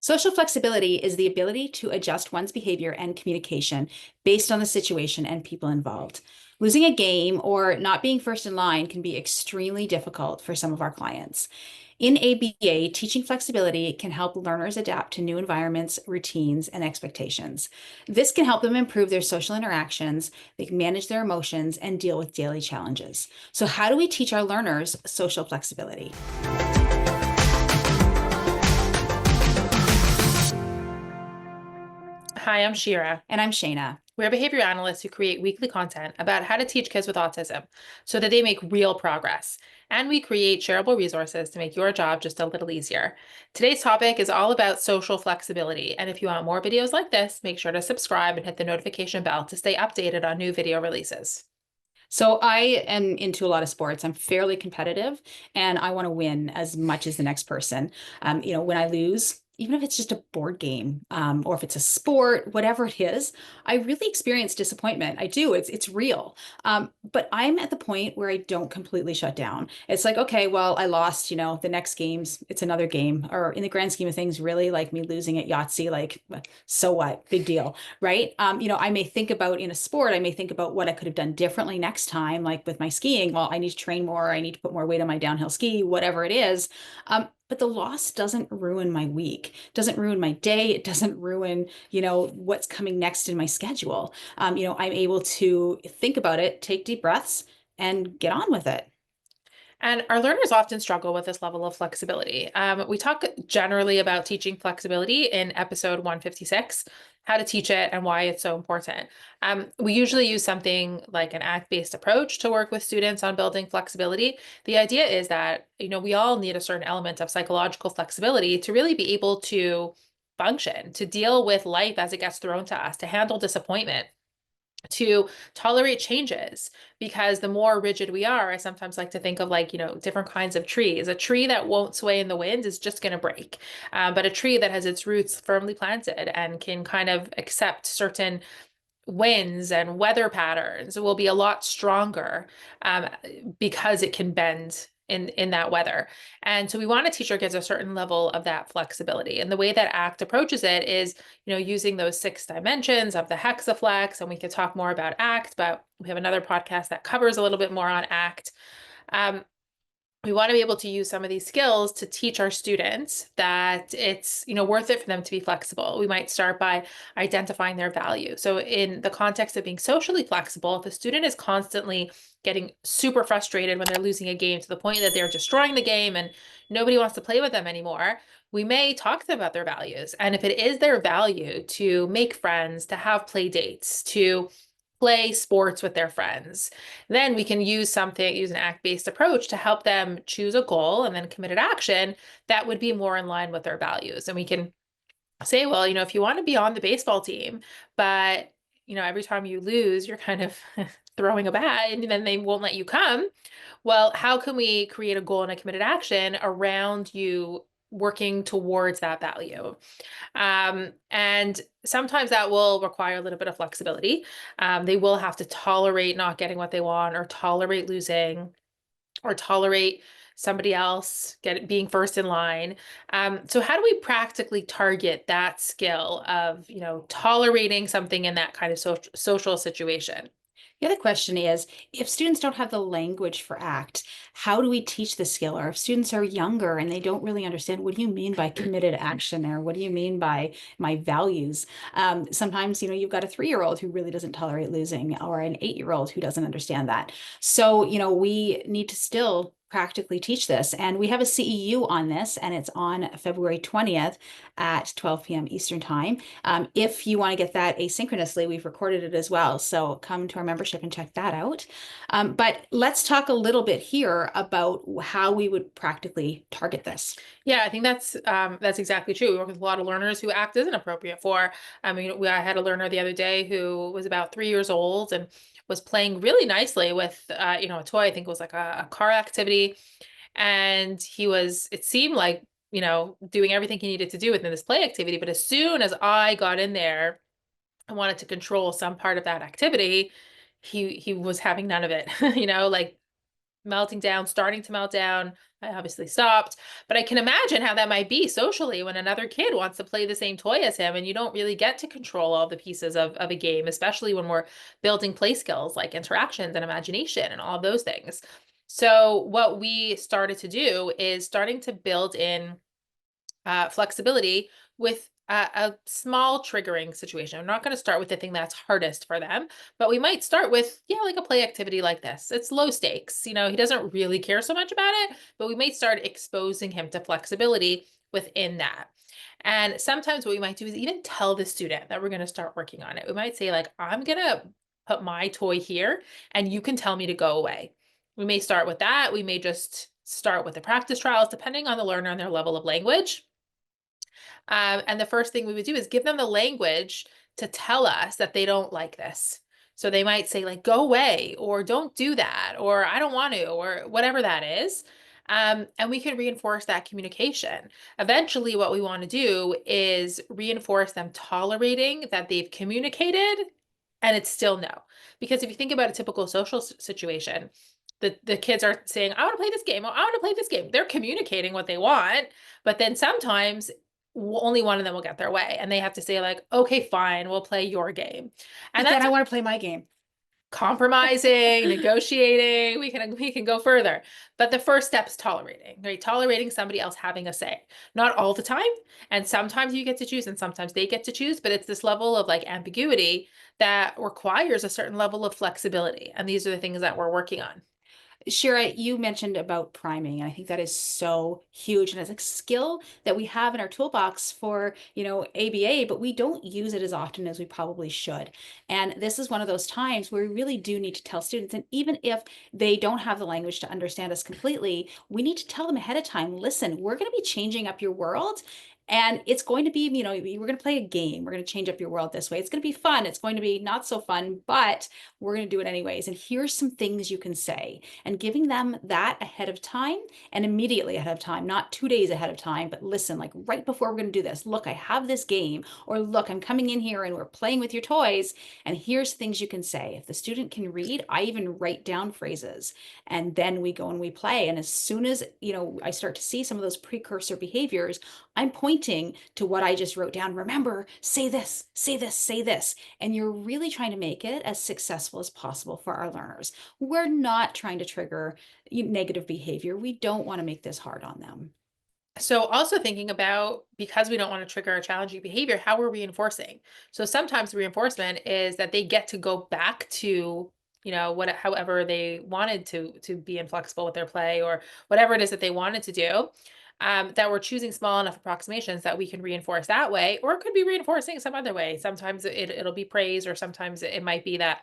Social flexibility is the ability to adjust one's behavior and communication based on the situation and people involved. Losing a game or not being first in line can be extremely difficult for some of our clients. In ABA, teaching flexibility can help learners adapt to new environments, routines, and expectations. This can help them improve their social interactions, they can manage their emotions, and deal with daily challenges. So, how do we teach our learners social flexibility? Hi, I'm Shira. And I'm Shayna. We're behavior analysts who create weekly content about how to teach kids with autism so that they make real progress. And we create shareable resources to make your job just a little easier. Today's topic is all about social flexibility. And if you want more videos like this, make sure to subscribe and hit the notification bell to stay updated on new video releases. So I am into a lot of sports. I'm fairly competitive and I want to win as much as the next person. When I lose, even if it's just a board game, or if it's a sport, whatever it is, I really experience disappointment. I do. It's real. But I'm at the point where I don't completely shut down. It's like, okay, well, I lost, the next game's, it's another game. Or in the grand scheme of things, really like me losing at Yahtzee, like, so what? Big deal, right? I may think about in a sport, I may think about what I could have done differently next time, like with my skiing. Well, I need to train more, I need to put more weight on my downhill ski, whatever it is. But the loss doesn't ruin my week, doesn't ruin my day. It doesn't ruin, what's coming next in my schedule. I'm able to think about it, take deep breaths, and get on with it. And our learners often struggle with this level of flexibility. We talk generally about teaching flexibility in episode 156, how to teach it and why it's so important. We usually use something like an act-based approach to work with students on building flexibility. The idea is that, we all need a certain element of psychological flexibility to really be able to function, to deal with life as it gets thrown to us, to handle disappointment, to tolerate changes, because the more rigid we are, I sometimes like to think of like, different kinds of trees. A tree that won't sway in the wind is just going to break. But a tree that has its roots firmly planted and can kind of accept certain winds and weather patterns will be a lot stronger, because it can bend in that weather. And so we want to teach our kids a certain level of that flexibility. And the way that ACT approaches it is, using those 6 dimensions of the hexaflex. And we could talk more about ACT, but we have another podcast that covers a little bit more on ACT. We want to be able to use some of these skills to teach our students that it's, worth it for them to be flexible. We might start by identifying their value. So in the context of being socially flexible, if a student is constantly getting super frustrated when they're losing a game to the point that they're destroying the game and nobody wants to play with them anymore, we may talk to them about their values. And if it is their value to make friends, to have play dates, to play sports with their friends, then we can use an act-based approach to help them choose a goal and then committed action that would be more in line with their values. And we can say, well, if you want to be on the baseball team, but every time you lose, you're kind of throwing a bat and then they won't let you come. Well, how can we create a goal and a committed action around you working towards that value? And sometimes that will require a little bit of flexibility. They will have to tolerate not getting what they want, or tolerate losing, or tolerate somebody else being first in line. So how do we practically target that skill of, tolerating something in that kind of social situation? The other question is, if students don't have the language for ACT, how do we teach the skill? Or if students are younger and they don't really understand, what do you mean by committed action, or what do you mean by my values? Sometimes, you've got a 3-year-old who really doesn't tolerate losing, or an 8-year-old who doesn't understand that. So, we need to still practically teach this. And we have a CEU on this, and it's on February 20th at 12 p.m. Eastern Time. If you want to get that asynchronously, we've recorded it as well. So come to our membership and check that out. But let's talk a little bit here about how we would practically target this. Yeah, I think that's exactly true. We work with a lot of learners who ACT isn't appropriate for. I mean, I had a learner the other day who was about 3 years old and was playing really nicely with, a toy. I think it was like a car activity. And it seemed like, doing everything he needed to do within this play activity. But as soon as I got in there and wanted to control some part of that activity, he was having none of it, like melting down, starting to melt down. I obviously stopped, but I can imagine how that might be socially when another kid wants to play the same toy as him and you don't really get to control all the pieces of a game, especially when we're building play skills like interactions and imagination and all of those things. So what we started to do is starting to build in flexibility with a small triggering situation. I'm not going to start with the thing that's hardest for them, but we might start with, yeah, like a play activity like this. It's low stakes. You know, he doesn't really care so much about it, but we might start exposing him to flexibility within that. And sometimes what we might do is even tell the student that we're going to start working on it. We might say, like, I'm going to put my toy here and you can tell me to go away. We may start with that. We may just start with the practice trials, depending on the learner and their level of language. And the first thing we would do is give them the language to tell us that they don't like this. So they might say, like, go away, or don't do that, or I don't want to, or whatever that is. And we can reinforce that communication. Eventually, what we want to do is reinforce them tolerating that they've communicated and it's still no. Because if you think about a typical social situation, the kids are saying, I want to play this game, or I want to play this game. They're communicating what they want, but then sometimes only one of them will get their way and they have to say, like, okay, fine, we'll play your game. And But then that's I want to play my game. compromising, negotiating, we can go further. But the first step is tolerating, right? Tolerating somebody else having a say. Not all the time, and sometimes you get to choose and sometimes they get to choose, but it's this level of like ambiguity that requires a certain level of flexibility. And these are the things that we're working on. Shira, you mentioned about priming, and I think that is so huge. And it's a skill that we have in our toolbox for, ABA, but we don't use it as often as we probably should. And this is one of those times where we really do need to tell students, and even if they don't have the language to understand us completely, we need to tell them ahead of time, listen, we're going to be changing up your world. And it's going to be, we're going to play a game. We're going to change up your world this way. It's going to be fun. It's going to be not so fun, but we're going to do it anyways. And here's some things you can say, and giving them that ahead of time and immediately ahead of time, not 2 days ahead of time, but listen, like right before we're going to do this, look, I have this game, or look, I'm coming in here and we're playing with your toys. And here's things you can say. If the student can read, I even write down phrases and then we go and we play. And as soon as, I start to see some of those precursor behaviors, I'm pointing to what I just wrote down. Remember, say this, say this, say this. And you're really trying to make it as successful as possible for our learners. We're not trying to trigger negative behavior. We don't want to make this hard on them. So also thinking about, because we don't want to trigger a challenging behavior, how we're reinforcing. So sometimes reinforcement is that they get to go back to, however they wanted to be inflexible with their play, or whatever it is that they wanted to do. That we're choosing small enough approximations that we can reinforce that way, or it could be reinforcing some other way. Sometimes it'll be praise, or sometimes it might be that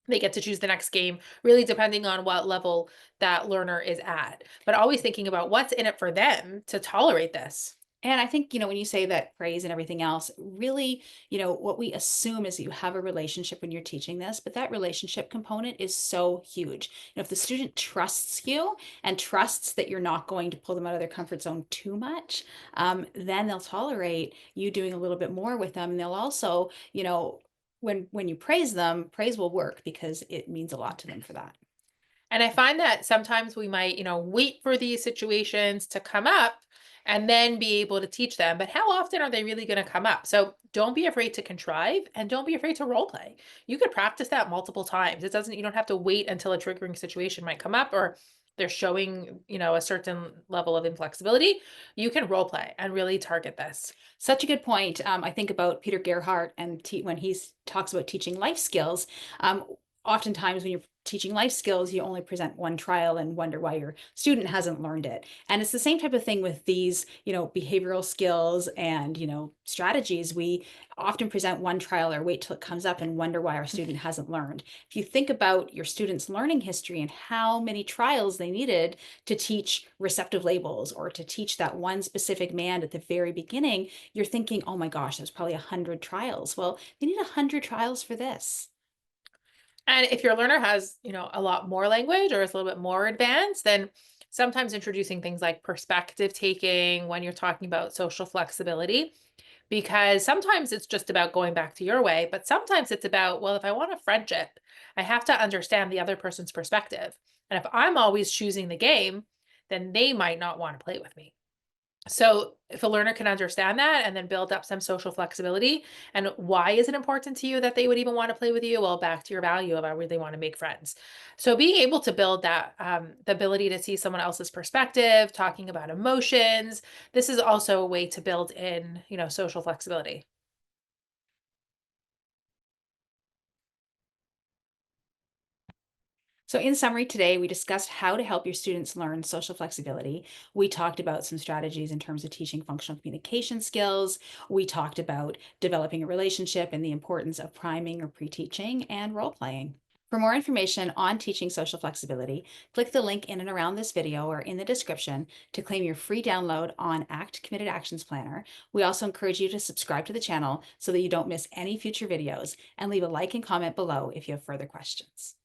they get to choose the next game, really depending on what level that learner is at. But always thinking about what's in it for them to tolerate this. And I think, when you say that praise and everything else, really, what we assume is that you have a relationship when you're teaching this, but that relationship component is so huge. If the student trusts you and trusts that you're not going to pull them out of their comfort zone too much, then they'll tolerate you doing a little bit more with them. And they'll also, when you praise them, praise will work because it means a lot to them for that. And I find that sometimes we might, wait for these situations to come up and then be able to teach them. But how often are they really going to come up? So don't be afraid to contrive and don't be afraid to role play. You could practice that multiple times. You don't have to wait until a triggering situation might come up, or they're showing, a certain level of inflexibility. You can role play and really target this. Such a good point. I think about Peter Gerhardt and when he talks about teaching life skills. Oftentimes when you're teaching life skills, you only present one trial and wonder why your student hasn't learned it. And it's the same type of thing with these, behavioral skills and, strategies. We often present one trial or wait till it comes up and wonder why our student hasn't learned. If you think about your students' learning history and how many trials they needed to teach receptive labels or to teach that one specific man at the very beginning, you're thinking, oh my gosh, there's probably 100 trials. Well, they need 100 trials for this. And if your learner has, a lot more language or is a little bit more advanced, then sometimes introducing things like perspective taking when you're talking about social flexibility because sometimes it's just about going back to your way, but sometimes it's about, well, if I want a friendship, I have to understand the other person's perspective. And if I'm always choosing the game, then they might not want to play with me. So, if a learner can understand that and then build up some social flexibility, and why is it important to you that they would even want to play with you? Well, back to your value of I really want to make friends. So, being able to build that, the ability to see someone else's perspective, talking about emotions, this is also a way to build in, social flexibility. So, in summary, today we discussed how to help your students learn social flexibility. We talked about some strategies in terms of teaching functional communication skills. We talked about developing a relationship and the importance of priming or pre teaching and role playing. For more information on teaching social flexibility, click the link in and around this video or in the description to claim your free download on ACT Committed Actions Planner. We also encourage you to subscribe to the channel so that you don't miss any future videos, and leave a like and comment below if you have further questions.